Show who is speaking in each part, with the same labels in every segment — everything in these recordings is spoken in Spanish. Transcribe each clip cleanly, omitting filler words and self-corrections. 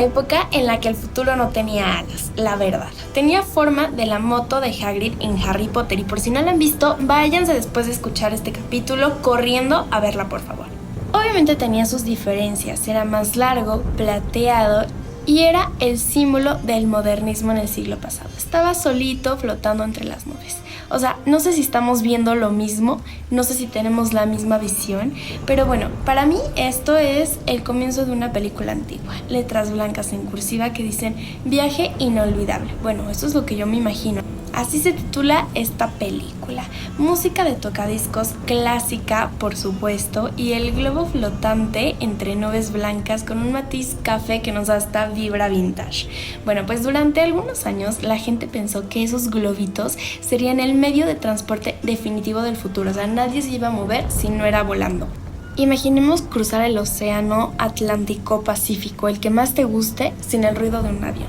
Speaker 1: época en la que el futuro no tenía alas, la verdad. Tenía forma de la moto de Hagrid en Harry Potter y por si no la han visto, váyanse después de escuchar este capítulo corriendo a verla, por favor. Obviamente tenía sus diferencias, era más largo, plateado y era el símbolo del modernismo en el siglo pasado. Estaba solito flotando entre las nubes. O sea, no sé si estamos viendo lo mismo, no sé si tenemos la misma visión, pero bueno, para mí esto es el comienzo de una película antigua. Letras blancas en cursiva que dicen viaje inolvidable. Bueno, eso es lo que yo me imagino. Así se titula esta película. Música de tocadiscos clásica, por supuesto, y el globo flotante entre nubes blancas con un matiz café que nos da esta vibra vintage. Bueno, pues durante algunos años la gente pensó que esos globitos serían el medio de transporte definitivo del futuro. O sea, nadie se iba a mover si no era volando. Imaginemos cruzar el océano Atlántico-Pacífico, el que más te guste, sin el ruido de un avión.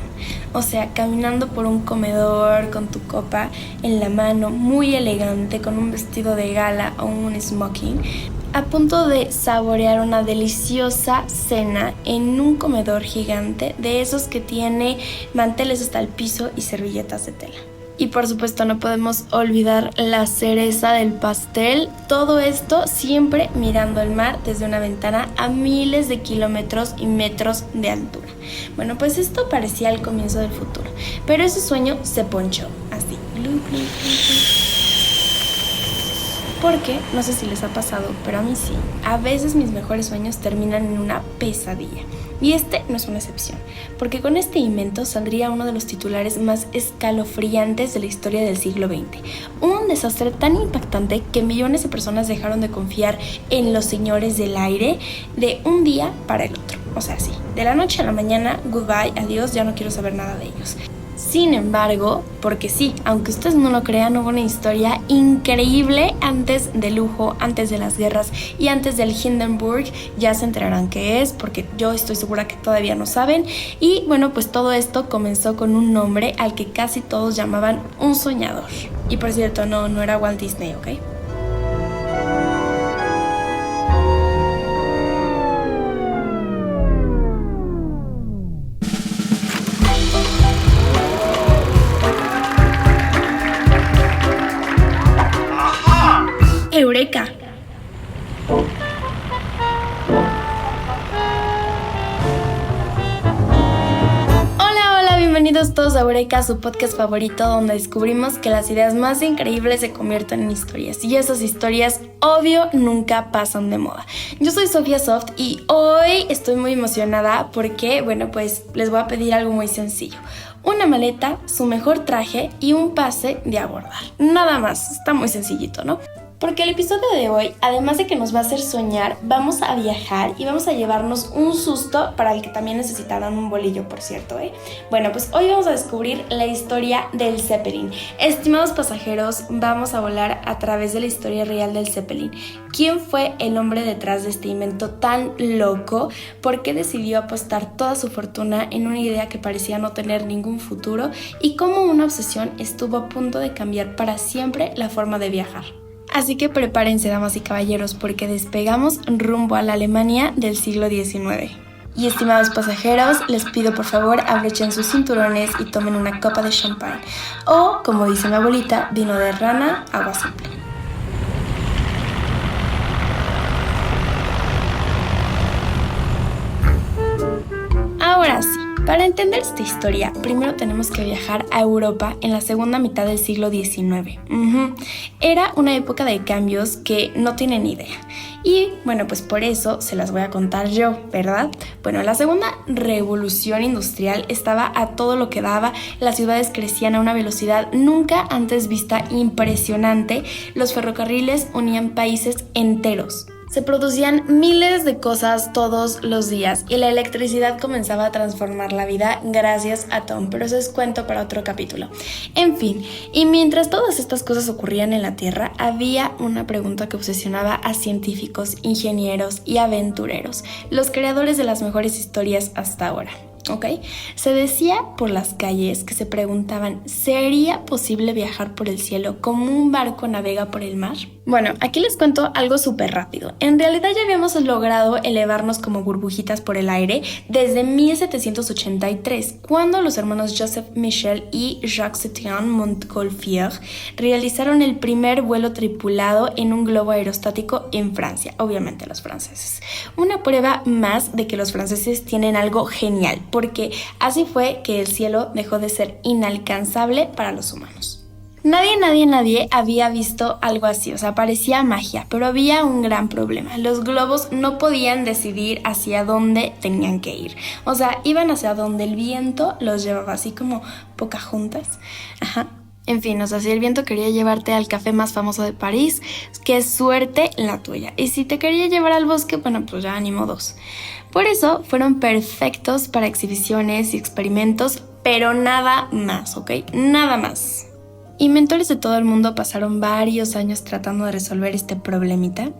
Speaker 1: O sea, caminando por un comedor con tu copa en la mano, muy elegante, con un vestido de gala o un smoking, a punto de saborear una deliciosa cena en un comedor gigante, de esos que tiene manteles hasta el piso y servilletas de tela. Y por supuesto no podemos olvidar la cereza del pastel, todo esto siempre mirando el mar desde una ventana a miles de kilómetros y metros de altura. Bueno, pues esto parecía el comienzo del futuro, pero ese sueño se ponchó, así. Porque, no sé si les ha pasado, pero a mí sí, a veces mis mejores sueños terminan en una pesadilla. Y este no es una excepción, porque con este invento saldría uno de los titulares más escalofriantes de la historia del siglo XX. Un desastre tan impactante que millones de personas dejaron de confiar en los señores del aire de un día para el otro. O sea, sí, de la noche a la mañana, goodbye, adiós, ya no quiero saber nada de ellos. Sin embargo, porque sí, aunque ustedes no lo crean, hubo una historia increíble antes del lujo, antes de las guerras y antes del Hindenburg. Ya se enterarán qué es, porque yo estoy segura que todavía no saben. Y bueno, pues todo esto comenzó con un nombre al que casi todos llamaban un soñador. Y por cierto, no era Walt Disney, ¿ok? ¡Eureka! Hola, bienvenidos todos a Eureka, su podcast favorito donde descubrimos que las ideas más increíbles se convierten en historias y esas historias, obvio, nunca pasan de moda. Yo soy Sofía Soft y hoy estoy muy emocionada porque, bueno, pues les voy a pedir algo muy sencillo. Una maleta, su mejor traje y un pase de abordar. Nada más, está muy sencillito, ¿no? Porque el episodio de hoy, además de que nos va a hacer soñar, vamos a viajar y vamos a llevarnos un susto para el que también necesitarán un bolillo, por cierto, ¿eh? Bueno, pues hoy vamos a descubrir la historia del Zeppelin. Estimados pasajeros, vamos a volar a través de la historia real del Zeppelin. ¿Quién fue el hombre detrás de este invento tan loco? ¿Por qué decidió apostar toda su fortuna en una idea que parecía no tener ningún futuro? ¿Y cómo una obsesión estuvo a punto de cambiar para siempre la forma de viajar? Así que prepárense, damas y caballeros, porque despegamos rumbo a la Alemania del siglo XIX. Y estimados pasajeros, les pido por favor abrochen sus cinturones y tomen una copa de champán. O, como dice mi abuelita, vino de rana, agua simple. Ahora sí. Para entender esta historia, primero tenemos que viajar a Europa en la segunda mitad del siglo XIX. Era una época de cambios que no tienen idea. Y bueno, pues por eso se las voy a contar yo, ¿verdad? Bueno, la segunda revolución industrial estaba a todo lo que daba, las ciudades crecían a una velocidad nunca antes vista, impresionante, los ferrocarriles unían países enteros. Se producían miles de cosas todos los días y la electricidad comenzaba a transformar la vida gracias a Tom, pero eso es cuento para otro capítulo. En fin, y mientras todas estas cosas ocurrían en la Tierra, había una pregunta que obsesionaba a científicos, ingenieros y aventureros, los creadores de las mejores historias hasta ahora. ¿Ok? Se decía por las calles que se preguntaban, ¿sería posible viajar por el cielo como un barco navega por el mar? Bueno, aquí les cuento algo súper rápido. En realidad ya habíamos logrado elevarnos como burbujitas por el aire desde 1783, cuando los hermanos Joseph Michel y Jacques-Étienne Montgolfier realizaron el primer vuelo tripulado en un globo aerostático en Francia, obviamente los franceses. Una prueba más de que los franceses tienen algo genial, porque así fue que el cielo dejó de ser inalcanzable para los humanos. Nadie había visto algo así, o sea, parecía magia, pero había un gran problema. Los globos no podían decidir hacia dónde tenían que ir. O sea, iban hacia donde el viento los llevaba, así como Pocahontas. Ajá. En fin, o sea, si el viento quería llevarte al café más famoso de París, qué suerte la tuya. Y si te quería llevar al bosque, bueno, pues ya ni modos. Por eso fueron perfectos para exhibiciones y experimentos, pero nada más, ¿ok? Nada más. Inventores de todo el mundo pasaron varios años tratando de resolver este problemita.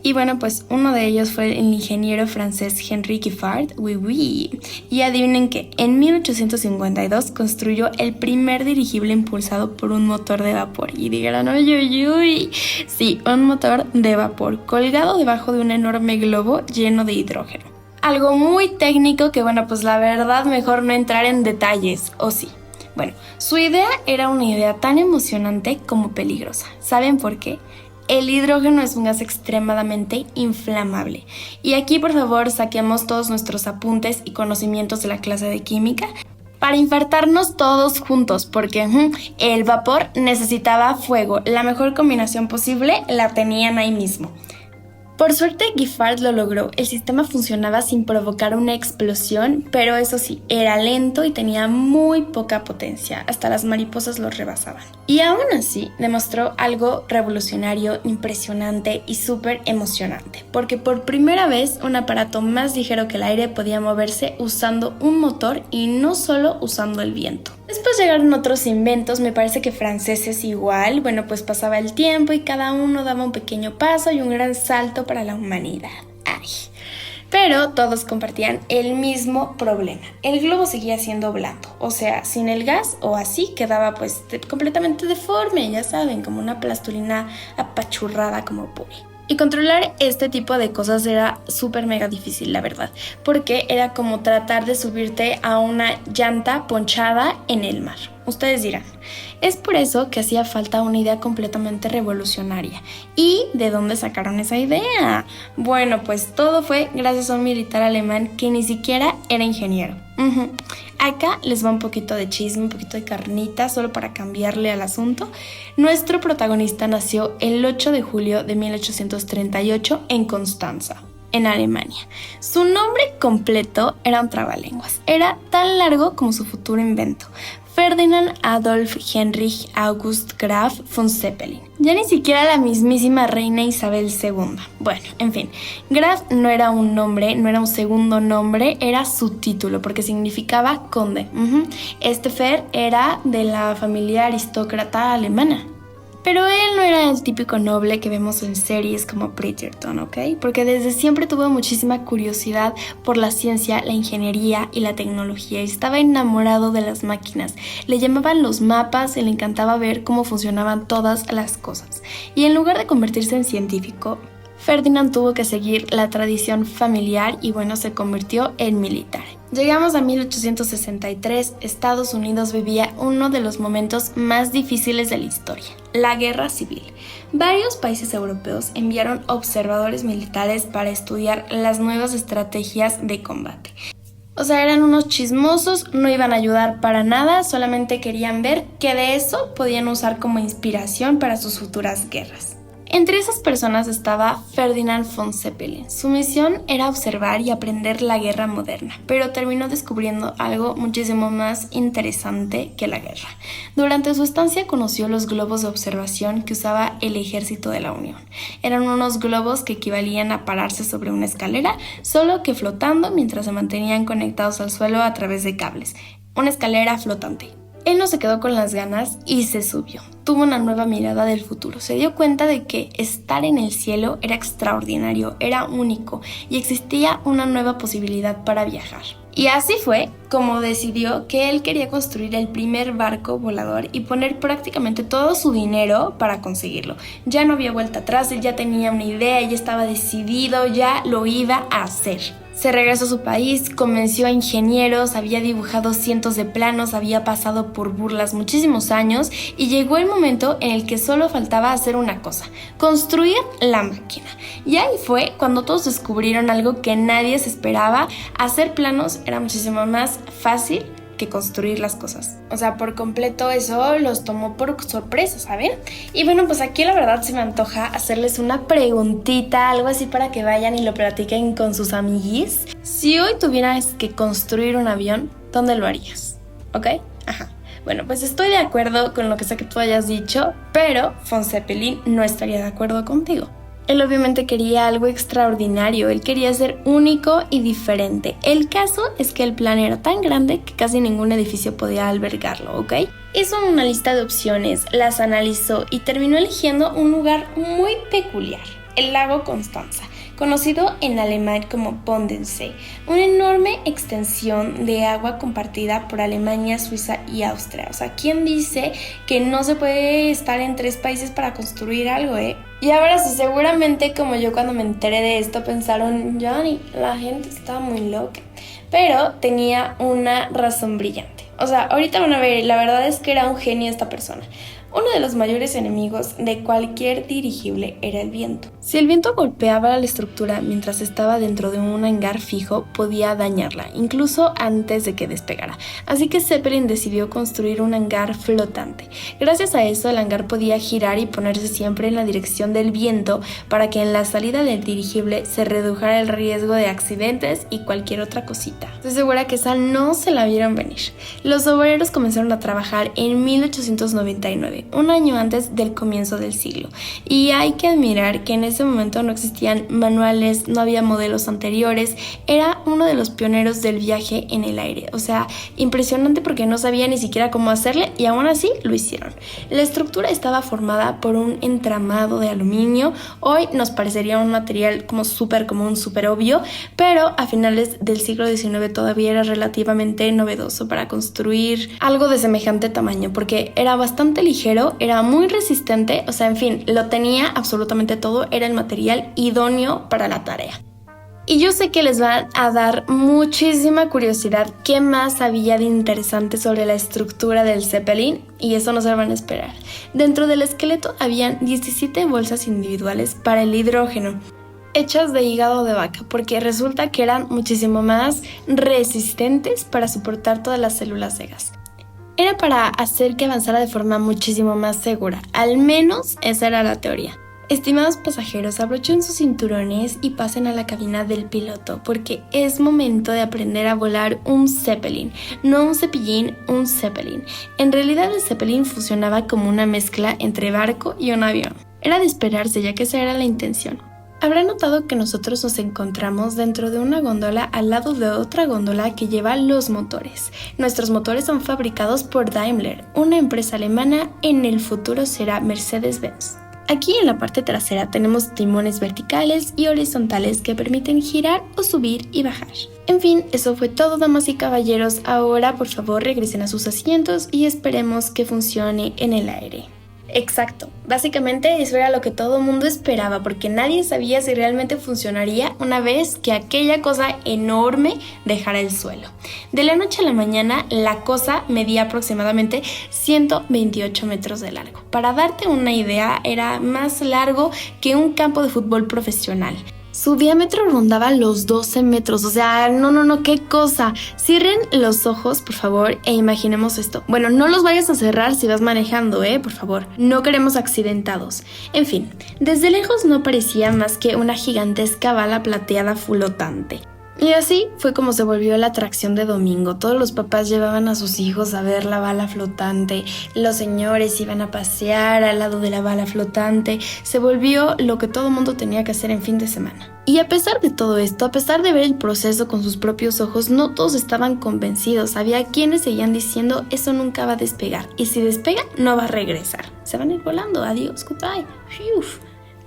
Speaker 1: Y bueno, pues uno de ellos fue el ingeniero francés Henri Giffard. Y adivinen qué, en 1852 construyó el primer dirigible impulsado por un motor de vapor. Y dijeron, uy. Sí, un motor de vapor colgado debajo de un enorme globo lleno de hidrógeno. Algo muy técnico que, bueno, pues la verdad mejor no entrar en detalles, ¿o sí? Bueno, su idea era una idea tan emocionante como peligrosa. ¿Saben por qué? El hidrógeno es un gas extremadamente inflamable. Y aquí, por favor, saquemos todos nuestros apuntes y conocimientos de la clase de química para infartarnos todos juntos, porque el vapor necesitaba fuego. La mejor combinación posible la tenían ahí mismo. Por suerte, Giffard lo logró. El sistema funcionaba sin provocar una explosión, pero eso sí, era lento y tenía muy poca potencia. Hasta las mariposas lo rebasaban. Y aún así, demostró algo revolucionario, impresionante y súper emocionante. Porque por primera vez, un aparato más ligero que el aire podía moverse usando un motor y no solo usando el viento. Después llegaron otros inventos, me parece que franceses igual. Bueno, pues pasaba el tiempo y cada uno daba un pequeño paso y un gran salto para la humanidad. Pero todos compartían el mismo problema. El globo seguía siendo blando, o sea, sin el gas o así quedaba pues completamente deforme, ya saben, como una plastilina apachurrada como puré. Y controlar este tipo de cosas era súper mega difícil, la verdad, porque era como tratar de subirte a una llanta ponchada en el mar. Ustedes dirán, es por eso que hacía falta una idea completamente revolucionaria. ¿Y de dónde sacaron esa idea? Bueno, pues todo fue gracias a un militar alemán que ni siquiera era ingeniero. Acá les va un poquito de chisme, un poquito de carnita, solo para cambiarle al asunto. Nuestro protagonista nació el 8 de julio de 1838 en Constanza, en Alemania. Su nombre completo era un trabalenguas. Era tan largo como su futuro invento. Ferdinand Adolf Heinrich August Graf von Zeppelin. Ya ni siquiera la mismísima reina Isabel II. Bueno, en fin, Graf no era un nombre, no era un segundo nombre, era su título porque significaba conde. Este Fer era de la familia aristócrata alemana. Pero él no era el típico noble que vemos en series como Bridgerton, ¿ok? Porque desde siempre tuvo muchísima curiosidad por la ciencia, la ingeniería y la tecnología. Estaba enamorado de las máquinas. Le llamaban los mapas y le encantaba ver cómo funcionaban todas las cosas. Y en lugar de convertirse en científico, Ferdinand tuvo que seguir la tradición familiar y bueno, se convirtió en militar. Llegamos a 1863, Estados Unidos vivía uno de los momentos más difíciles de la historia, la Guerra Civil. Varios países europeos enviaron observadores militares para estudiar las nuevas estrategias de combate. O sea, eran unos chismosos, no iban a ayudar para nada, solamente querían ver que de eso podían usar como inspiración para sus futuras guerras. Entre esas personas estaba Ferdinand von Zeppelin. Su misión era observar y aprender la guerra moderna, pero terminó descubriendo algo muchísimo más interesante que la guerra. Durante su estancia conoció los globos de observación que usaba el ejército de la Unión. Eran unos globos que equivalían a pararse sobre una escalera, solo que flotando mientras se mantenían conectados al suelo a través de cables. Una escalera flotante. Él no se quedó con las ganas y se subió. Tuvo una nueva mirada del futuro. Se dio cuenta de que estar en el cielo era extraordinario, era único y existía una nueva posibilidad para viajar. Y así fue como decidió que él quería construir el primer barco volador y poner prácticamente todo su dinero para conseguirlo. Ya no había vuelta atrás, él ya tenía una idea, ya estaba decidido, ya lo iba a hacer. Se regresó a su país, convenció a ingenieros, había dibujado cientos de planos, había pasado por burlas muchísimos años y llegó el momento en el que solo faltaba hacer una cosa: construir la máquina. Y ahí fue cuando todos descubrieron algo que nadie se esperaba: hacer planos era muchísimo más fácil que construir las cosas. O sea, por completo eso los tomó por sorpresa, ¿saben? Y bueno, pues aquí la verdad se me antoja hacerles una preguntita, algo así para que vayan y lo platiquen con sus amiguis. Si hoy tuvieras que construir un avión, ¿dónde lo harías? ¿Ok? Ajá. Bueno, pues estoy de acuerdo con lo que sea que tú hayas dicho, pero Von Zeppelin no estaría de acuerdo contigo. Él obviamente quería algo extraordinario, él quería ser único y diferente. El caso es que el plan era tan grande que casi ningún edificio podía albergarlo, ¿ok? Hizo una lista de opciones, las analizó y terminó eligiendo un lugar muy peculiar: el lago Constanza, conocido en alemán como Bodensee, una enorme extensión de agua compartida por Alemania, Suiza y Austria. O sea, ¿quién dice que no se puede estar en 3 países para construir algo, Y ahora sí, seguramente como yo cuando me enteré de esto pensaron: Johnny, la gente está muy loca. Pero tenía una razón brillante. O sea, ahorita van a ver, la verdad es que era un genio esta persona. Uno de los mayores enemigos de cualquier dirigible era el viento. Si el viento golpeaba la estructura mientras estaba dentro de un hangar fijo, podía dañarla, incluso antes de que despegara. Así que Zeppelin decidió construir un hangar flotante. Gracias a eso, el hangar podía girar y ponerse siempre en la dirección del viento para que en la salida del dirigible se redujera el riesgo de accidentes y cualquier otra cosita. Estoy segura que esa no se la vieron venir. Los obreros comenzaron a trabajar en 1899. Un año antes del comienzo del siglo. Y hay que admirar que en ese momento no existían manuales, no había modelos anteriores, era uno de los pioneros del viaje en el aire. O sea, impresionante porque no sabía ni siquiera cómo hacerle y aún así lo hicieron. La estructura estaba formada por un entramado de aluminio. Hoy nos parecería un material como súper común, súper obvio, pero a finales del siglo XIX todavía era relativamente novedoso para construir algo de semejante tamaño, porque era bastante ligero, era muy resistente, o sea, en fin, lo tenía absolutamente todo, era el material idóneo para la tarea. Y yo sé que les va a dar muchísima curiosidad qué más había de interesante sobre la estructura del Zeppelin, y eso no se lo van a esperar. Dentro del esqueleto habían 17 bolsas individuales para el hidrógeno, hechas de hígado de vaca, porque resulta que eran muchísimo más resistentes para soportar todas las células de gas. Era para hacer que avanzara de forma muchísimo más segura, al menos esa era la teoría. Estimados pasajeros, abrochen sus cinturones y pasen a la cabina del piloto, porque es momento de aprender a volar un Zeppelin, no un cepillín, un Zeppelin. En realidad el Zeppelin funcionaba como una mezcla entre barco y un avión. Era de esperarse, ya que esa era la intención. Habrán notado que nosotros nos encontramos dentro de una góndola al lado de otra góndola que lleva los motores. Nuestros motores son fabricados por Daimler, una empresa alemana. En el futuro será Mercedes-Benz. Aquí en la parte trasera tenemos timones verticales y horizontales que permiten girar o subir y bajar. En fin, eso fue todo, damas y caballeros. Ahora, por favor, regresen a sus asientos y esperemos que funcione en el aire. Exacto, básicamente eso era lo que todo el mundo esperaba, porque nadie sabía si realmente funcionaría una vez que aquella cosa enorme dejara el suelo. De la noche a la mañana, la cosa medía aproximadamente 128 metros de largo. Para darte una idea, era más largo que un campo de fútbol profesional. Su diámetro rondaba los 12 metros, o sea, no, qué cosa. Cierren los ojos, por favor, e imaginemos esto. Bueno, no los vayas a cerrar si vas manejando, por favor. No queremos accidentados. En fin, desde lejos no parecía más que una gigantesca bala plateada flotante. Y así fue como se volvió la atracción de domingo. Todos los papás llevaban a sus hijos a ver la bala flotante, los señores iban a pasear al lado de la bala flotante. Se volvió lo que todo mundo tenía que hacer en fin de semana. Y a pesar de todo esto, a pesar de ver el proceso con sus propios ojos, no todos estaban convencidos. Había quienes seguían diciendo, eso nunca va a despegar. Y si despega, no va a regresar. Se van a ir volando. Adiós, goodbye. Uf.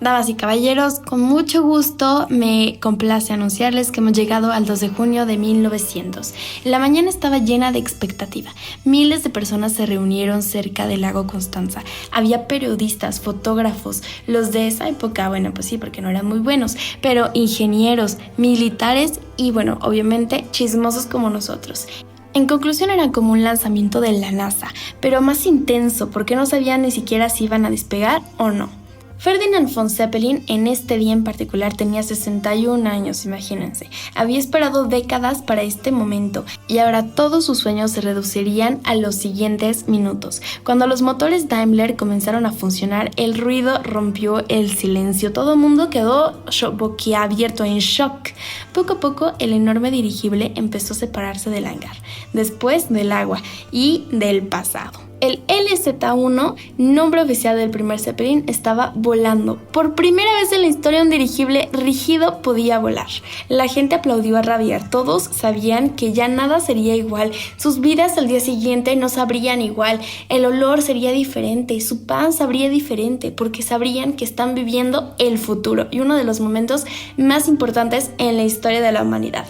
Speaker 1: Damas y caballeros, con mucho gusto me complace anunciarles que hemos llegado al 2 de junio de 1900. La mañana estaba llena de expectativa. Miles de personas se reunieron cerca del lago Constanza. Había periodistas, fotógrafos, los de esa época, bueno, pues sí, porque no eran muy buenos, pero ingenieros, militares y, bueno, obviamente chismosos como nosotros. En conclusión, era como un lanzamiento de la NASA, pero más intenso porque no sabían ni siquiera si iban a despegar o no. Ferdinand von Zeppelin en este día en particular tenía 61 años, imagínense. Había esperado décadas para este momento y ahora todos sus sueños se reducirían a los siguientes minutos. Cuando los motores Daimler comenzaron a funcionar, el ruido rompió el silencio. Todo el mundo quedó boquiabierto en shock. Poco a poco el enorme dirigible empezó a separarse del hangar, después del agua y del pasado. El LZ-1, nombre oficial del primer Zeppelin, estaba volando. Por primera vez en la historia un dirigible rígido podía volar. La gente aplaudió a rabiar. Todos sabían que ya nada sería igual. Sus vidas al día siguiente no sabrían igual. El olor sería diferente. Su pan sabría diferente porque sabrían que están viviendo el futuro y uno de los momentos más importantes en la historia de la humanidad.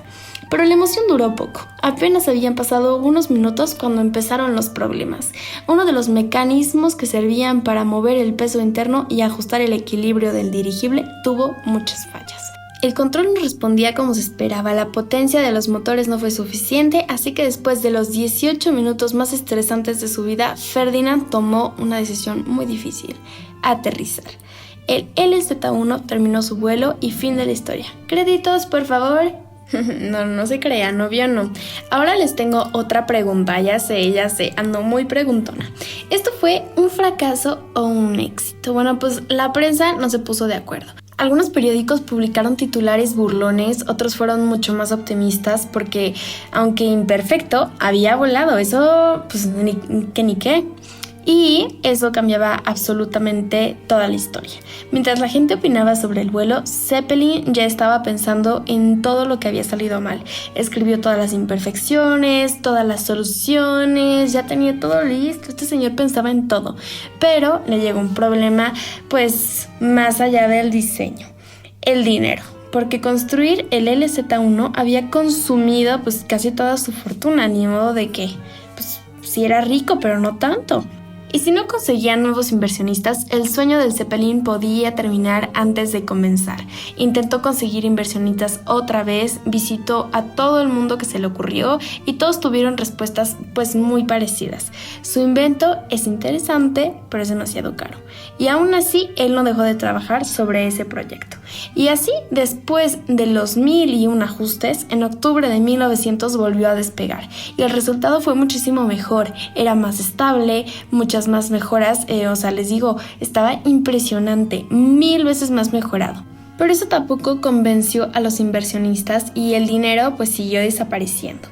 Speaker 1: Pero la emoción duró poco. Apenas habían pasado unos minutos cuando empezaron los problemas. Uno de los mecanismos que servían para mover el peso interno y ajustar el equilibrio del dirigible tuvo muchas fallas. El control no respondía como se esperaba, la potencia de los motores no fue suficiente, así que después de los 18 minutos más estresantes de su vida, Ferdinand tomó una decisión muy difícil: aterrizar. El LZ-1 terminó su vuelo y fin de la historia. ¿Créditos, por favor? No se crean, obvio no. Ahora les tengo otra pregunta, ya sé, ando muy preguntona. ¿Esto fue un fracaso o un éxito? Bueno, pues la prensa no se puso de acuerdo. Algunos periódicos publicaron titulares burlones, otros fueron mucho más optimistas porque, aunque imperfecto, había volado, eso pues ni qué. Y eso cambiaba absolutamente toda la historia. Mientras la gente opinaba sobre el vuelo, Zeppelin ya estaba pensando en todo lo que había salido mal. Escribió todas las imperfecciones, todas las soluciones, ya tenía todo listo. Este señor pensaba en todo. Pero le llegó un problema, pues, más allá del diseño: el dinero. Porque construir el LZ-1 había consumido pues casi toda su fortuna, ni modo de que, pues, sí era rico, pero no tanto. Y si no conseguían nuevos inversionistas, el sueño del Zeppelin podía terminar antes de comenzar. Intentó conseguir inversionistas otra vez, visitó a todo el mundo que se le ocurrió y todos tuvieron respuestas pues muy parecidas. Su invento es interesante, pero es demasiado caro. Y aún así, él no dejó de trabajar sobre ese proyecto. Y así, después de los 1001 ajustes, en octubre de 1900 volvió a despegar. Y el resultado fue muchísimo mejor. Era más estable, muchas más mejoras. Les digo, estaba impresionante, 1000 veces más mejorado. Pero eso tampoco convenció a los inversionistas y el dinero pues siguió desapareciendo.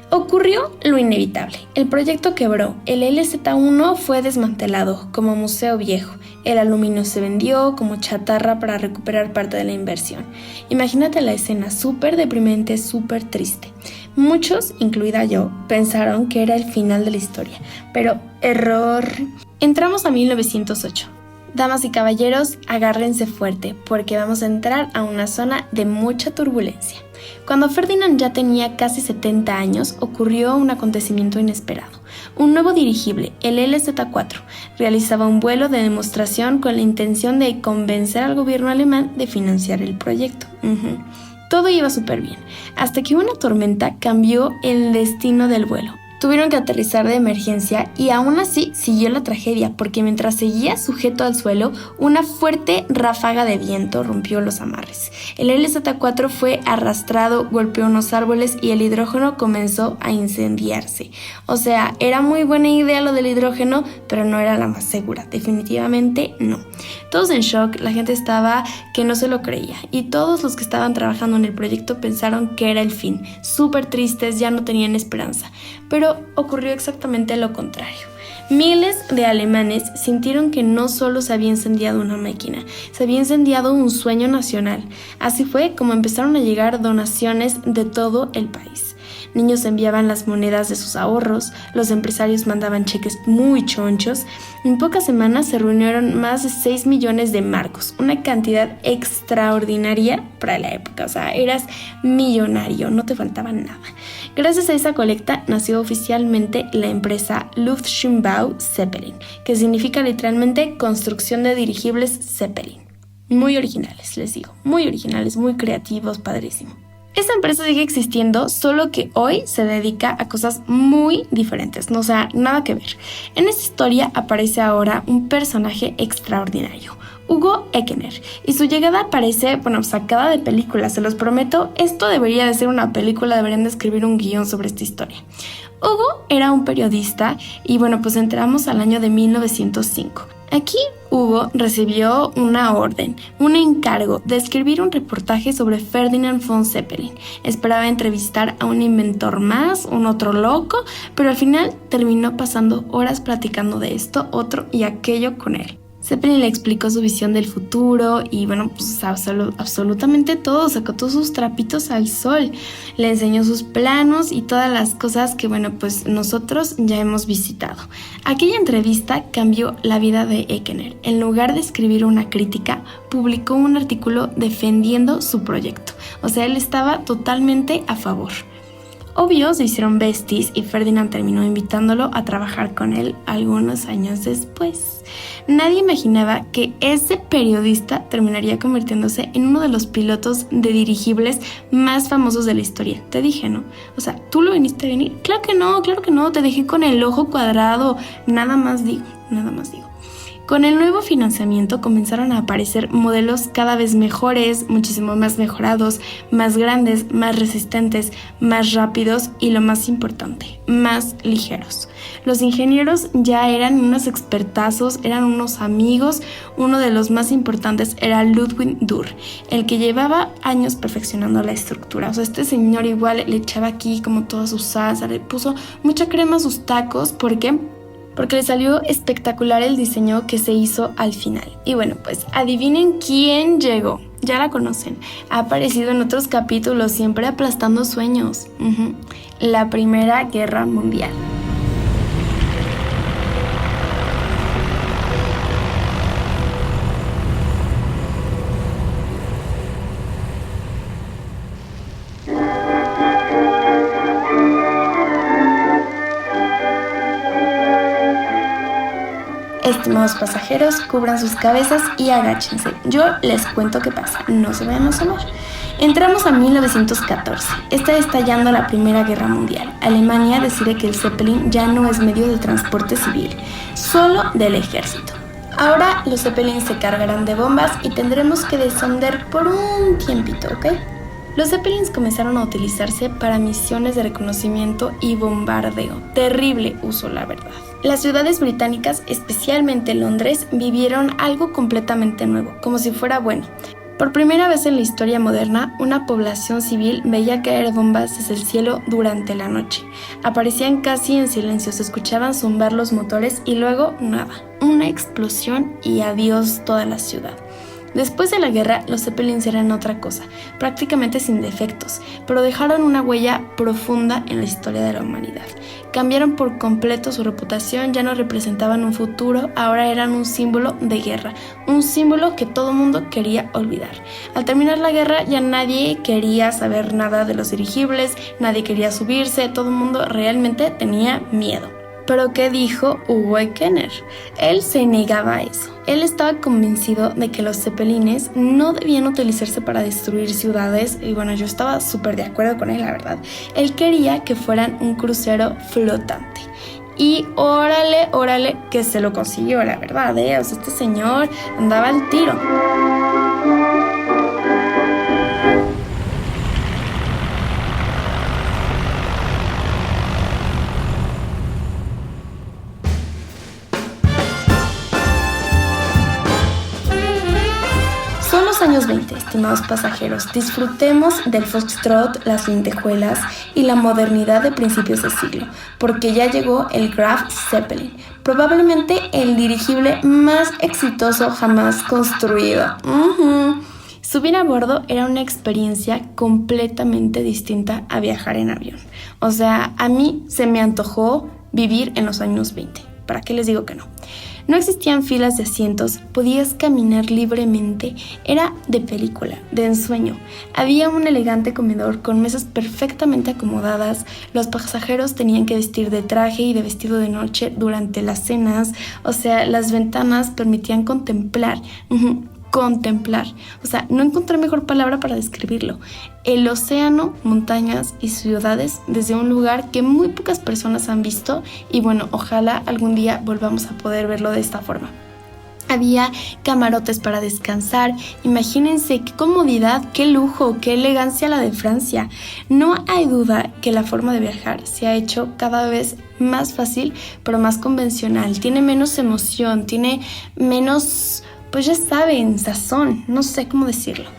Speaker 1: Ocurrió lo inevitable. El proyecto quebró. El LZ-1 fue desmantelado como museo viejo. El aluminio se vendió como chatarra para recuperar parte de la inversión. Imagínate la escena, súper deprimente, súper triste. Muchos, incluida yo, pensaron que era el final de la historia. Pero error. Entramos a 1908. Damas y caballeros, agárrense fuerte porque vamos a entrar a una zona de mucha turbulencia. Cuando Ferdinand ya tenía casi 70 años, ocurrió un acontecimiento inesperado. Un nuevo dirigible, el LZ-4, realizaba un vuelo de demostración con la intención de convencer al gobierno alemán de financiar el proyecto. Todo iba súper bien, hasta que una tormenta cambió el destino del vuelo. Tuvieron que aterrizar de emergencia y aún así siguió la tragedia porque mientras seguía sujeto al suelo, una fuerte ráfaga de viento rompió los amarres. El LZ-4 fue arrastrado, golpeó unos árboles y el hidrógeno comenzó a incendiarse. O sea, era muy buena idea lo del hidrógeno, pero no era la más segura. Definitivamente no. Todos en shock, la gente estaba que no se lo creía y todos los que estaban trabajando en el proyecto pensaron que era el fin. Súper tristes, ya no tenían esperanza. Pero ocurrió exactamente lo contrario. Miles de alemanes sintieron que no solo se había incendiado una máquina, se había incendiado un sueño nacional. Así fue como empezaron a llegar donaciones de todo el país. Niños enviaban las monedas de sus ahorros, los empresarios mandaban cheques muy chonchos. En pocas semanas se reunieron más de 6 millones de marcos, una cantidad extraordinaria para la época. O sea, eras millonario, no te faltaba nada. Gracias a esa colecta nació oficialmente la empresa Luftschiffbau Zeppelin, que significa literalmente construcción de dirigibles Zeppelin. Muy originales, les digo, muy originales, muy creativos, padrísimo. Esta empresa sigue existiendo, solo que hoy se dedica a cosas muy diferentes, no, o sea, nada que ver. En esta historia aparece ahora un personaje extraordinario, Hugo Ekener, y su llegada parece, sacada de película, se los prometo, esto debería de ser una película, deberían de escribir un guión sobre esta historia. Hugo era un periodista y entramos al año de 1905. Aquí Hugo recibió una orden, un encargo de escribir un reportaje sobre Ferdinand von Zeppelin. Esperaba entrevistar a un inventor más, un otro loco, pero al final terminó pasando horas platicando de esto, otro y aquello con él. Zeppelin le explicó su visión del futuro y absolutamente todo, sacó todos sus trapitos al sol, le enseñó sus planos y todas las cosas que nosotros ya hemos visitado. Aquella entrevista cambió la vida de Ekener. En lugar de escribir una crítica, publicó un artículo defendiendo su proyecto. O sea, él estaba totalmente a favor. Obvio, se hicieron besties y Ferdinand terminó invitándolo a trabajar con él algunos años después. Nadie imaginaba que ese periodista terminaría convirtiéndose en uno de los pilotos de dirigibles más famosos de la historia. Te dije, ¿no? O sea, ¿tú lo viniste a venir? Claro que no, te dejé con el ojo cuadrado. Nada más digo. Con el nuevo financiamiento comenzaron a aparecer modelos cada vez mejores, muchísimo más mejorados, más grandes, más resistentes, más rápidos y lo más importante, más ligeros. Los ingenieros ya eran unos expertazos, eran unos amigos. Uno de los más importantes era Ludwig Durr, el que llevaba años perfeccionando la estructura. O sea, este señor igual le echaba aquí como toda su salsa, le puso mucha crema a sus tacos. ¿Por qué? Porque le salió espectacular el diseño que se hizo al final. Y adivinen quién llegó. Ya la conocen. Ha aparecido en otros capítulos, siempre aplastando sueños. La Primera Guerra Mundial. Estimados pasajeros, cubran sus cabezas y agáchense. Yo les cuento qué pasa, no se vayan a asomar. Entramos a 1914. Está estallando la Primera Guerra Mundial. Alemania decide que el Zeppelin ya no es medio de transporte civil, solo del ejército. Ahora los Zeppelins se cargarán de bombas y tendremos que descender por un tiempito, ¿ok? Los Zeppelins comenzaron a utilizarse para misiones de reconocimiento y bombardeo. Terrible uso, la verdad. Las ciudades británicas, especialmente Londres, vivieron algo completamente nuevo, como si fuera bueno. Por primera vez en la historia moderna, una población civil veía caer bombas desde el cielo durante la noche. Aparecían casi en silencio, se escuchaban zumbar los motores y luego nada. Una explosión y adiós toda la ciudad. Después de la guerra, los Zeppelins eran otra cosa, prácticamente sin defectos, pero dejaron una huella profunda en la historia de la humanidad. Cambiaron por completo su reputación, ya no representaban un futuro, ahora eran un símbolo de guerra, un símbolo que todo mundo quería olvidar. Al terminar la guerra, ya nadie quería saber nada de los dirigibles, nadie quería subirse, todo el mundo realmente tenía miedo. Pero ¿qué dijo Hugo Ekener? Él se negaba a eso. Él estaba convencido de que los zeppelines no debían utilizarse para destruir ciudades y bueno, yo estaba súper de acuerdo con él, la verdad. Él quería que fueran un crucero flotante. Y órale, que se lo consiguió, la verdad, O sea, este señor andaba al tiro. Son los años 20, estimados pasajeros. Disfrutemos del foxtrot, las lentejuelas y la modernidad de principios de siglo, porque ya llegó el Graf Zeppelin, probablemente el dirigible más exitoso jamás construido. Subir a bordo era una experiencia completamente distinta a viajar en avión. O sea, a mí se me antojó vivir en los años 20. ¿Para qué les digo que no? No existían filas de asientos, podías caminar libremente, era de película, de ensueño. Había un elegante comedor con mesas perfectamente acomodadas, los pasajeros tenían que vestir de traje y de vestido de noche durante las cenas, o sea, las ventanas permitían contemplar. O sea, no encontré mejor palabra para describirlo. El océano, montañas y ciudades desde un lugar que muy pocas personas han visto y bueno, ojalá algún día volvamos a poder verlo de esta forma. Había camarotes para descansar, imagínense qué comodidad, qué lujo, qué elegancia la de Francia. No hay duda que la forma de viajar se ha hecho cada vez más fácil, pero más convencional. Tiene menos emoción, tiene menos... pues ya saben, sazón, no sé cómo decirlo.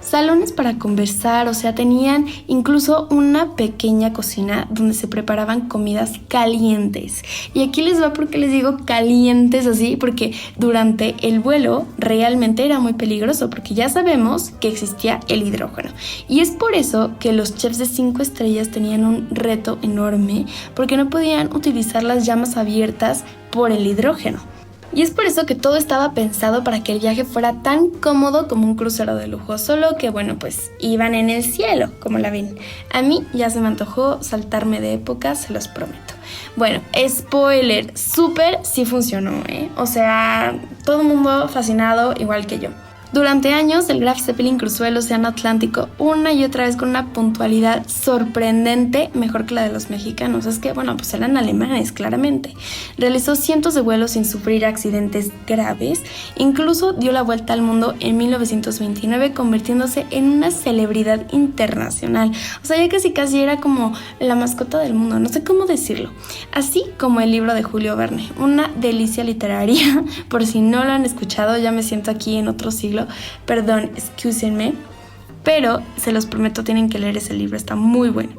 Speaker 1: Salones para conversar, o sea, tenían incluso una pequeña cocina donde se preparaban comidas calientes. Y aquí les va porque les digo calientes así, porque durante el vuelo realmente era muy peligroso, porque ya sabemos que existía el hidrógeno. Y es por eso que los chefs de 5 estrellas tenían un reto enorme, porque no podían utilizar las llamas abiertas por el hidrógeno. Y es por eso que todo estaba pensado para que el viaje fuera tan cómodo como un crucero de lujo, solo que bueno, pues iban en el cielo, como la ven. A mí ya se me antojó saltarme de época, se los prometo. Bueno, spoiler, súper sí funcionó, O sea, todo el mundo fascinado igual que yo. Durante años, el Graf Zeppelin cruzó el Océano Atlántico una y otra vez con una puntualidad sorprendente, mejor que la de los mexicanos. Es que, bueno, pues eran alemanes, claramente. Realizó cientos de vuelos sin sufrir accidentes graves. Incluso dio la vuelta al mundo en 1929, convirtiéndose en una celebridad internacional. O sea, ya casi era como la mascota del mundo, no sé cómo decirlo. Así como el libro de Julio Verne, una delicia literaria. Por si no lo han escuchado, ya me siento aquí en otro siglo. Perdón, excúsenme, pero se los prometo, tienen que leer ese libro, está muy bueno.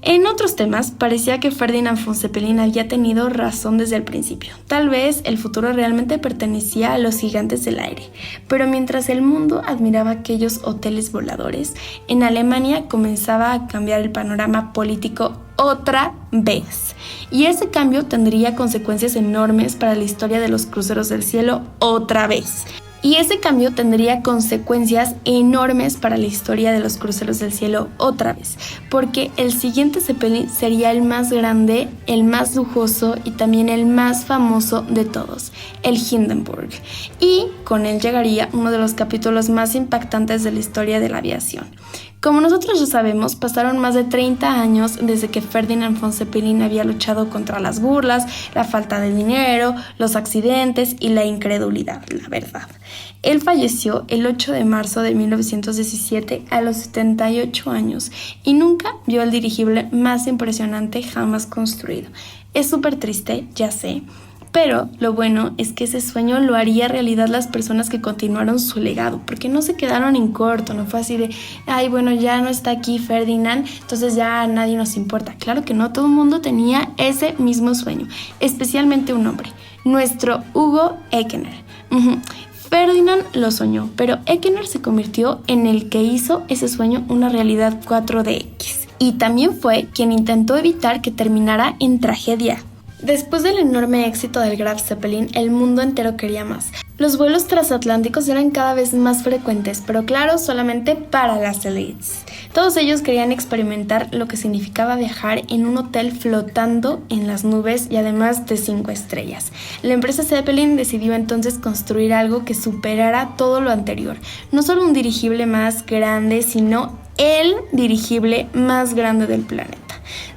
Speaker 1: En otros temas, parecía que Ferdinand von Zeppelin había tenido razón desde el principio. Tal vez el futuro realmente pertenecía a los gigantes del aire, pero mientras el mundo admiraba aquellos hoteles voladores, en Alemania comenzaba a cambiar el panorama político otra vez. Y ese cambio tendría consecuencias enormes para la historia de los cruceros del cielo otra vez. Y ese cambio tendría consecuencias enormes para la historia de los cruceros del cielo otra vez, porque el siguiente Zeppelin sería el más grande, el más lujoso y también el más famoso de todos, el Hindenburg. Y con él llegaría uno de los capítulos más impactantes de la historia de la aviación. Como nosotros ya sabemos, pasaron más de 30 años desde que Ferdinand von Zeppelin había luchado contra las burlas, la falta de dinero, los accidentes y la incredulidad, la verdad. Él falleció el 8 de marzo de 1917 a los 78 años y nunca vio el dirigible más impresionante jamás construido. Es súper triste, ya sé. Pero lo bueno es que ese sueño lo haría realidad las personas que continuaron su legado, porque no se quedaron en corto, no fue así de, ay, bueno, ya no está aquí Ferdinand, entonces ya a nadie nos importa. Claro que no, todo el mundo tenía ese mismo sueño, especialmente un hombre, nuestro Hugo Ekener. Ferdinand lo soñó, pero Ekener se convirtió en el que hizo ese sueño una realidad 4DX. Y también fue quien intentó evitar que terminara en tragedia. Después del enorme éxito del Graf Zeppelin, el mundo entero quería más. Los vuelos transatlánticos eran cada vez más frecuentes, pero claro, solamente para las elites. Todos ellos querían experimentar lo que significaba viajar en un hotel flotando en las nubes y además de 5 estrellas. La empresa Zeppelin decidió entonces construir algo que superara todo lo anterior. No solo un dirigible más grande, sino el dirigible más grande del planeta.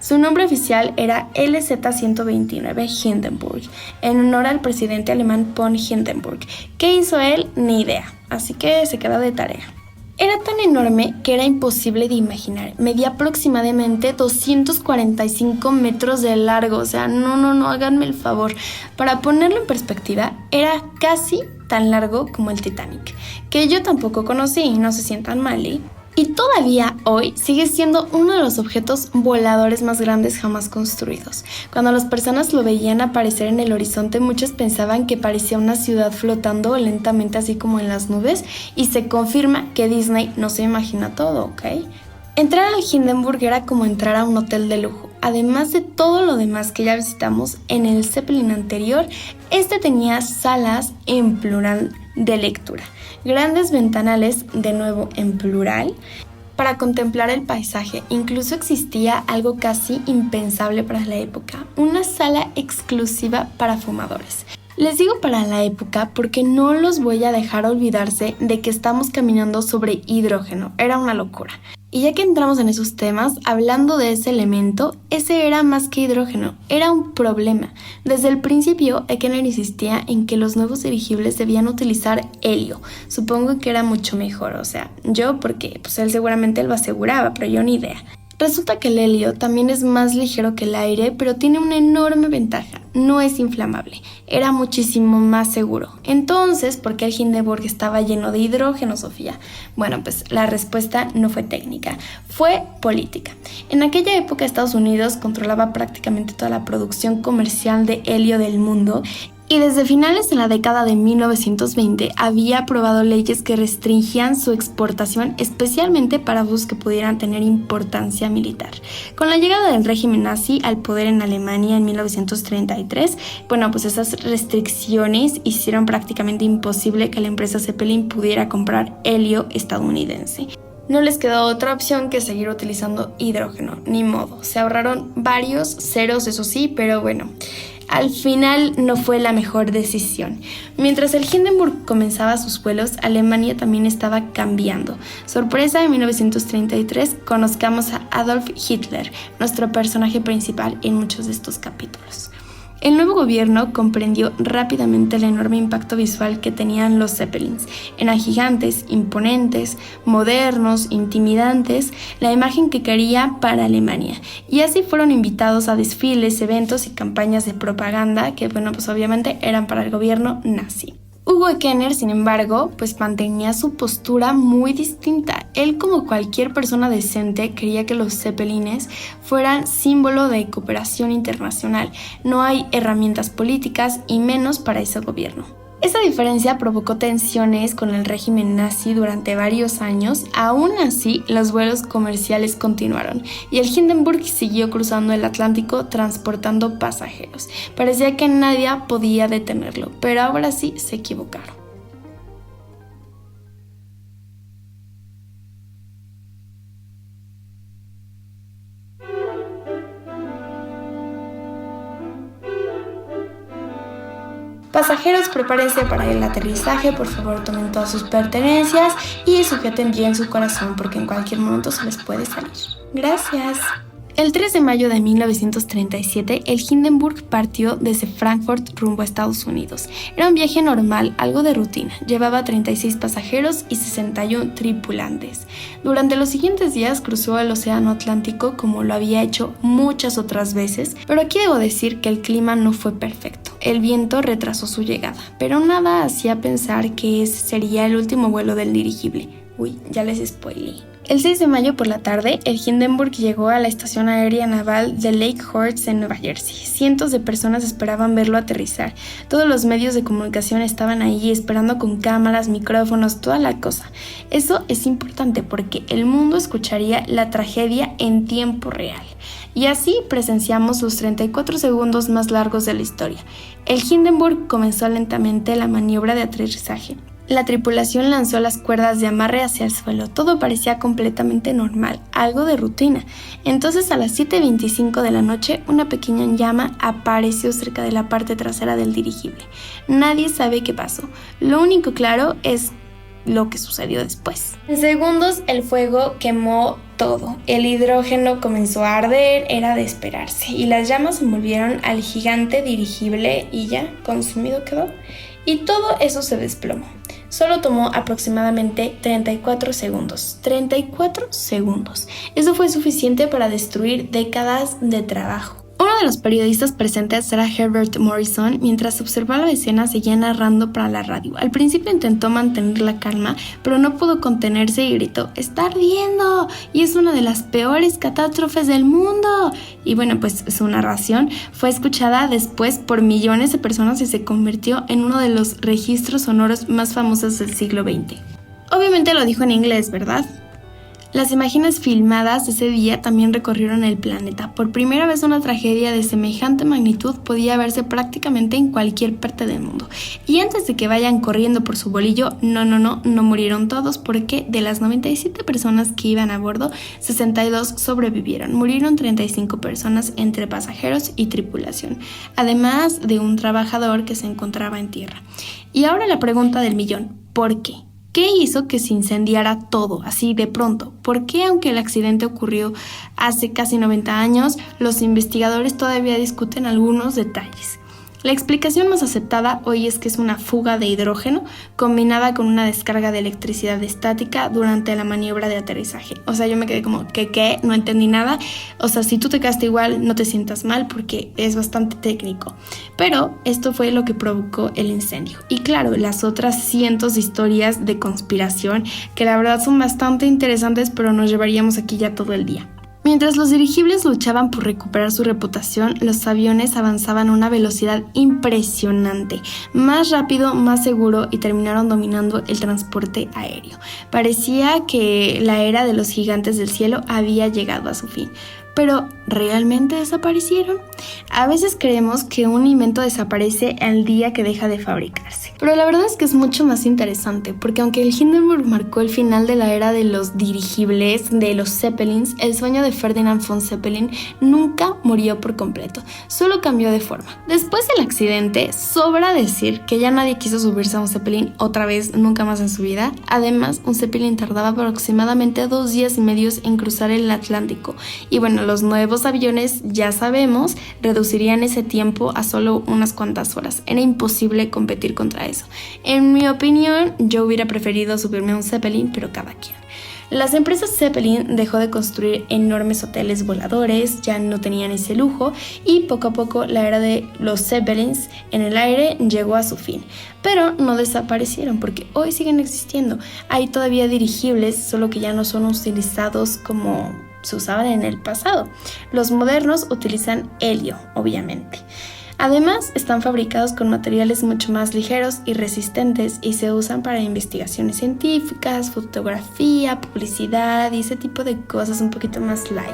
Speaker 1: Su nombre oficial era LZ-129 Hindenburg, en honor al presidente alemán von Hindenburg. ¿Qué hizo él? Ni idea, así que se quedó de tarea. Era tan enorme que era imposible de imaginar. Medía aproximadamente 245 metros de largo, o sea, no, háganme el favor. Para ponerlo en perspectiva, era casi tan largo como el Titanic, que yo tampoco conocí, no se sientan mal, ¿eh? Y todavía hoy sigue siendo uno de los objetos voladores más grandes jamás construidos. Cuando las personas lo veían aparecer en el horizonte, muchos pensaban que parecía una ciudad flotando lentamente así como en las nubes, y se confirma que Disney no se imagina todo, ¿ok? Entrar al Hindenburg era como entrar a un hotel de lujo. Además de todo lo demás que ya visitamos en el Zeppelin anterior, este tenía salas en plural de lectura, grandes ventanales, de nuevo en plural, para contemplar el paisaje. Incluso existía algo casi impensable para la época, una sala exclusiva para fumadores. Les digo para la época porque no los voy a dejar olvidarse de que estamos caminando sobre hidrógeno, era una locura. Y ya que entramos en esos temas, hablando de ese elemento, ese era más que hidrógeno, era un problema. Desde el principio, Ekener insistía en que los nuevos dirigibles debían utilizar helio. Supongo que era mucho mejor, o sea, yo porque pues él seguramente lo aseguraba, pero yo ni idea. Resulta que el helio también es más ligero que el aire, pero tiene una enorme ventaja: no es inflamable, era muchísimo más seguro. Entonces, ¿por qué el Hindenburg estaba lleno de hidrógeno, Sofía? Bueno, pues la respuesta no fue técnica, fue política. En aquella época Estados Unidos controlaba prácticamente toda la producción comercial de helio del mundo, y desde finales de la década de 1920 había aprobado leyes que restringían su exportación, especialmente para usos que pudieran tener importancia militar. Con la llegada del régimen nazi al poder en Alemania en 1933, pues esas restricciones hicieron prácticamente imposible que la empresa Zeppelin pudiera comprar helio estadounidense. No les quedó otra opción que seguir utilizando hidrógeno, ni modo. Se ahorraron varios ceros, eso sí, pero bueno, al final no fue la mejor decisión. Mientras el Hindenburg comenzaba sus vuelos, Alemania también estaba cambiando. Sorpresa, en 1933 conozcamos a Adolf Hitler, nuestro personaje principal en muchos de estos capítulos. El nuevo gobierno comprendió rápidamente el enorme impacto visual que tenían los Zeppelins. Eran gigantes, imponentes, modernos, intimidantes, la imagen que quería para Alemania. Y así fueron invitados a desfiles, eventos y campañas de propaganda que, obviamente eran para el gobierno nazi. Hugo Ekener, sin embargo, mantenía su postura muy distinta. Él, como cualquier persona decente, creía que los Zeppelines fueran símbolo de cooperación internacional. No hay herramientas políticas y menos para ese gobierno. Esa diferencia provocó tensiones con el régimen nazi durante varios años. Aún así, los vuelos comerciales continuaron y el Hindenburg siguió cruzando el Atlántico transportando pasajeros. Parecía que nadie podía detenerlo, pero ahora sí se equivocaron. Pasajeros, prepárense para el aterrizaje, por favor tomen todas sus pertenencias y sujeten bien su corazón porque en cualquier momento se les puede salir. Gracias. El 3 de mayo de 1937, el Hindenburg partió desde Frankfurt rumbo a Estados Unidos. Era un viaje normal, algo de rutina. Llevaba 36 pasajeros y 61 tripulantes. Durante los siguientes días cruzó el Océano Atlántico como lo había hecho muchas otras veces, pero aquí debo decir que el clima no fue perfecto. El viento retrasó su llegada, pero nada hacía pensar que ese sería el último vuelo del dirigible. Uy, ya les spoilé. El 6 de mayo por la tarde, el Hindenburg llegó a la estación aérea naval de Lake Horse en Nueva Jersey. Cientos de personas esperaban verlo aterrizar. Todos los medios de comunicación estaban ahí esperando con cámaras, micrófonos, toda la cosa. Eso es importante porque el mundo escucharía la tragedia en tiempo real. Y así presenciamos los 34 segundos más largos de la historia. El Hindenburg comenzó lentamente la maniobra de aterrizaje. La tripulación lanzó las cuerdas de amarre hacia el suelo. Todo parecía completamente normal, algo de rutina. Entonces a las 7:25 de la noche, una pequeña llama apareció cerca de la parte trasera del dirigible. Nadie sabe qué pasó. Lo único claro es lo que sucedió después. En segundos el fuego quemó todo. El hidrógeno comenzó a arder, era de esperarse. Y las llamas envolvieron al gigante dirigible y ya, consumido quedó. Y todo eso se desplomó. Solo tomó aproximadamente 34 segundos. 34 segundos. Eso fue suficiente para destruir décadas de trabajo. Uno de los periodistas presentes era Herbert Morrison. Mientras observaba la escena, seguía narrando para la radio. Al principio intentó mantener la calma, pero no pudo contenerse y gritó: ¡Está ardiendo! Y es una de las peores catástrofes del mundo. Y bueno, pues su narración fue escuchada después por millones de personas y se convirtió en uno de los registros sonoros más famosos del siglo XX. Obviamente lo dijo en inglés, ¿verdad? Las imágenes filmadas de ese día también recorrieron el planeta. Por primera vez una tragedia de semejante magnitud podía verse prácticamente en cualquier parte del mundo. Y antes de que vayan corriendo por su bolillo, no murieron todos, porque de las 97 personas que iban a bordo, 62 sobrevivieron. Murieron 35 personas entre pasajeros y tripulación, además de un trabajador que se encontraba en tierra. Y ahora la pregunta del millón: ¿por qué? ¿Qué hizo que se incendiara todo así de pronto? ¿Por qué, aunque el accidente ocurrió hace casi 90 años, los investigadores todavía discuten algunos detalles? La explicación más aceptada hoy es que es una fuga de hidrógeno combinada con una descarga de electricidad estática durante la maniobra de aterrizaje. O sea, yo me quedé como, ¿qué? No entendí nada. O sea, si tú te quedaste igual, no te sientas mal porque es bastante técnico. Pero esto fue lo que provocó el incendio. Y claro, las otras cientos de historias de conspiración que la verdad son bastante interesantes, pero nos llevaríamos aquí ya todo el día. Mientras los dirigibles luchaban por recuperar su reputación, los aviones avanzaban a una velocidad impresionante, más rápido, más seguro, y terminaron dominando el transporte aéreo. Parecía que la era de los gigantes del cielo había llegado a su fin. ¿Pero realmente desaparecieron? A veces creemos que un invento desaparece el día que deja de fabricarse. Pero la verdad es que es mucho más interesante, porque aunque el Hindenburg marcó el final de la era de los dirigibles, de los Zeppelins, el sueño de Ferdinand von Zeppelin nunca murió por completo, solo cambió de forma. Después del accidente, sobra decir que ya nadie quiso subirse a un Zeppelin otra vez, nunca más en su vida. Además, un Zeppelin tardaba aproximadamente 2 días y medio en cruzar el Atlántico. Y bueno, los nuevos aviones, ya sabemos, reducirían ese tiempo a solo unas cuantas horas. Era imposible competir contra eso. En mi opinión, yo hubiera preferido subirme a un Zeppelin, pero cada quien. Las empresas Zeppelin dejó de construir enormes hoteles voladores, ya no tenían ese lujo, y poco a poco la era de los Zeppelins en el aire llegó a su fin. Pero no desaparecieron porque hoy siguen existiendo. Hay todavía dirigibles, solo que ya no son utilizados como se usaban en el pasado. Los modernos utilizan helio, obviamente. Además, están fabricados con materiales mucho más ligeros y resistentes y se usan para investigaciones científicas, fotografía, publicidad y ese tipo de cosas un poquito más light.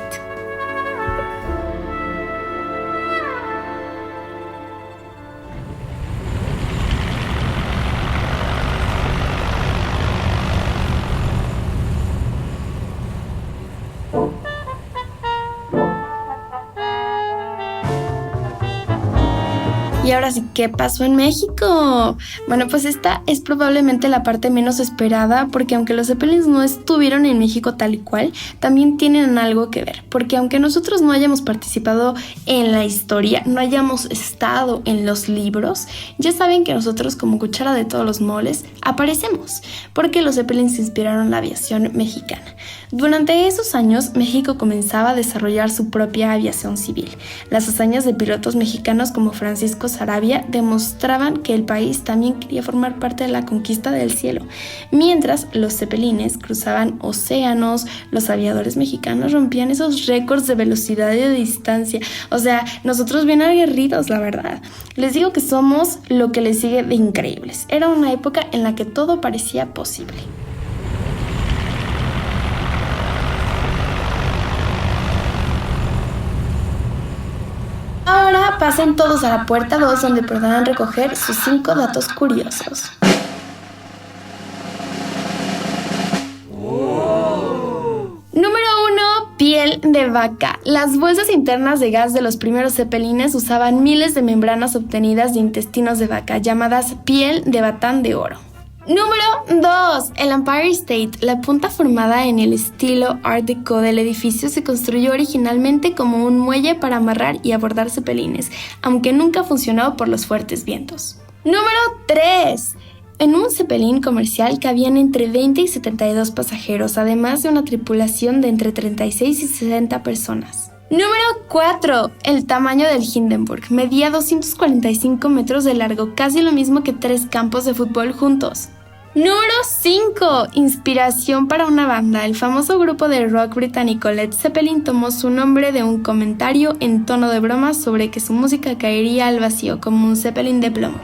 Speaker 1: Y ahora sí, ¿qué pasó en México? Bueno, pues esta es probablemente la parte menos esperada, porque aunque los Zeppelins no estuvieron en México tal y cual, también tienen algo que ver. Porque aunque nosotros no hayamos participado en la historia, no hayamos estado en los libros, ya saben que nosotros, como cuchara de todos los moles, aparecemos. Porque los Zeppelins inspiraron la aviación mexicana. Durante esos años, México comenzaba a desarrollar su propia aviación civil. Las hazañas de pilotos mexicanos como Francisco Sarabia demostraban que el país también quería formar parte de la conquista del cielo. Mientras los cepelines cruzaban océanos, los aviadores mexicanos rompían esos récords de velocidad y de distancia. O sea, nosotros bien aguerridos, la verdad. Les digo que somos lo que les sigue de increíbles. Era una época en la que todo parecía posible. Ahora pasen todos a la puerta 2 donde podrán recoger sus 5 datos curiosos. Número 1. Piel de vaca. Las bolsas internas de gas de los primeros cepelines usaban miles de membranas obtenidas de intestinos de vaca, llamadas piel de batán de oro. Número 2. El Empire State. La punta formada en el estilo Art Deco del edificio se construyó originalmente como un muelle para amarrar y abordar cepelines, aunque nunca funcionó por los fuertes vientos. Número 3. En un cepelín comercial cabían entre 20 y 72 pasajeros, además de una tripulación de entre 36 y 60 personas. Número 4. El tamaño del Hindenburg. Medía 245 metros de largo, casi lo mismo que 3 campos de fútbol juntos. Número 5. Inspiración para una banda. El famoso grupo de rock británico Led Zeppelin tomó su nombre de un comentario en tono de broma sobre que su música caería al vacío como un Zeppelin de plomo.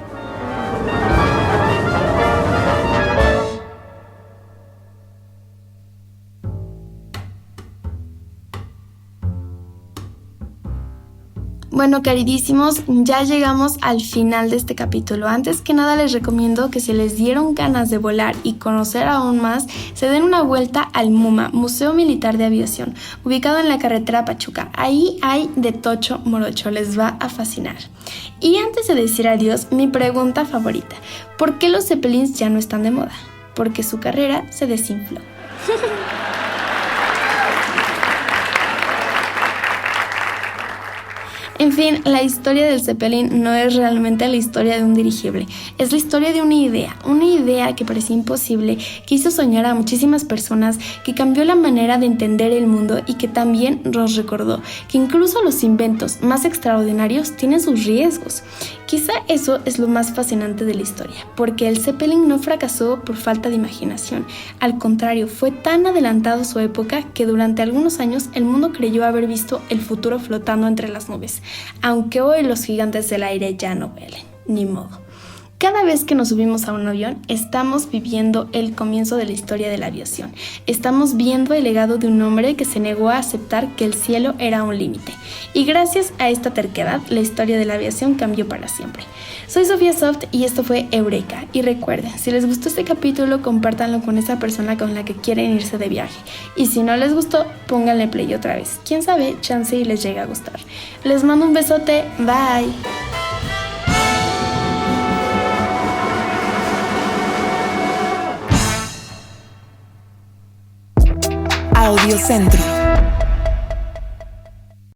Speaker 1: Bueno, queridísimos, ya llegamos al final de este capítulo. Antes que nada les recomiendo que si les dieron ganas de volar y conocer aún más, se den una vuelta al MUMA, Museo Militar de Aviación, ubicado en la carretera Pachuca. Ahí hay de tocho morocho, les va a fascinar. Y antes de decir adiós, mi pregunta favorita: ¿por qué los Zeppelins ya no están de moda? Porque su carrera se desinfló. En fin, la historia del Zeppelin no es realmente la historia de un dirigible, es la historia de una idea que parecía imposible, que hizo soñar a muchísimas personas, que cambió la manera de entender el mundo y que también nos recordó que incluso los inventos más extraordinarios tienen sus riesgos. Quizá eso es lo más fascinante de la historia, porque el Zeppelin no fracasó por falta de imaginación. Al contrario, fue tan adelantado a su época que durante algunos años el mundo creyó haber visto el futuro flotando entre las nubes, aunque hoy los gigantes del aire ya no vuelen, ni modo. Cada vez que nos subimos a un avión, estamos viviendo el comienzo de la historia de la aviación. Estamos viendo el legado de un hombre que se negó a aceptar que el cielo era un límite. Y gracias a esta terquedad, la historia de la aviación cambió para siempre. Soy Sofía Soft y esto fue Eureka. Y recuerden, si les gustó este capítulo, compártanlo con esa persona con la que quieren irse de viaje. Y si no les gustó, pónganle play otra vez. Quién sabe, chance y les llega a gustar. Les mando un besote. Bye.
Speaker 2: Audiocentro.